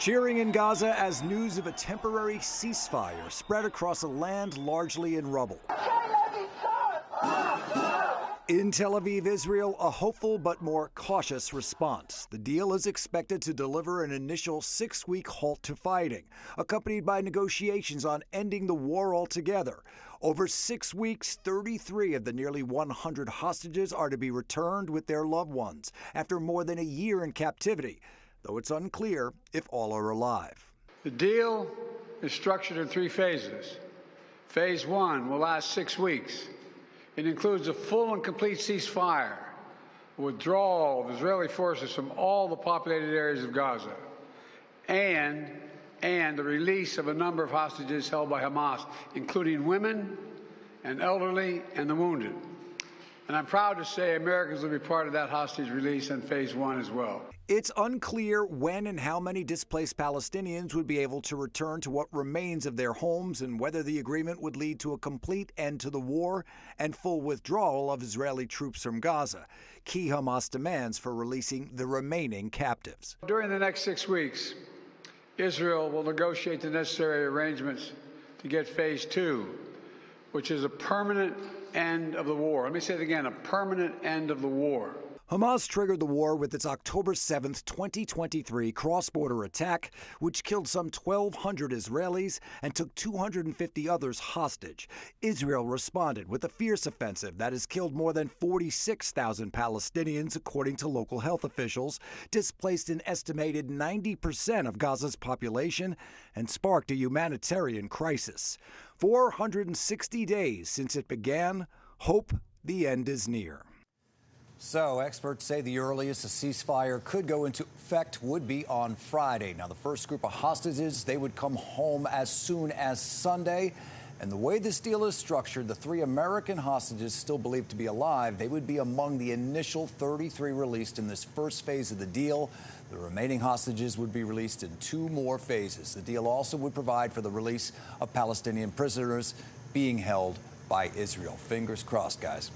Cheering in Gaza as news of a temporary ceasefire spread across a land largely in rubble. In Tel Aviv, Israel, a hopeful but more cautious response. The deal is expected to deliver an initial 6-week halt to fighting, accompanied by negotiations on ending the war altogether. Over 6 weeks, 33 of the nearly 100 hostages are to be returned with their loved ones after more than a year in captivity, though it's unclear if all are alive. The deal is structured in 3 phases. Phase 1 will last 6 weeks. It includes a full and complete ceasefire, withdrawal of Israeli forces from all the populated areas of Gaza, and the release of a number of hostages held by Hamas, including women and elderly and the wounded. And I'm proud to say Americans will be part of that hostage release in Phase 1 as well. It's unclear when and how many displaced Palestinians would be able to return to what remains of their homes and whether the agreement would lead to a complete end to the war and full withdrawal of Israeli troops from Gaza. Key Hamas demands for releasing the remaining captives. During the next 6 weeks, Israel will negotiate the necessary arrangements to get Phase 2, which is a permanent end of the war. Let me say it again, a permanent end of the war. Hamas triggered the war with its October 7, 2023 cross-border attack, which killed some 1,200 Israelis and took 250 others hostage. Israel responded with a fierce offensive that has killed more than 46,000 Palestinians, according to local health officials, displaced an estimated 90% of Gaza's population, and sparked a humanitarian crisis. 460 days since it began, hope the end is near. So experts say the earliest a ceasefire could go into effect would be on Friday. Now, the first group of hostages, they would come home as soon as Sunday. And the way this deal is structured, the 3 American hostages still believed to be alive, they would be among the initial 33 released in this first phase of the deal. The remaining hostages would be released in 2 more phases. The deal also would provide for the release of Palestinian prisoners being held by Israel. Fingers crossed, guys.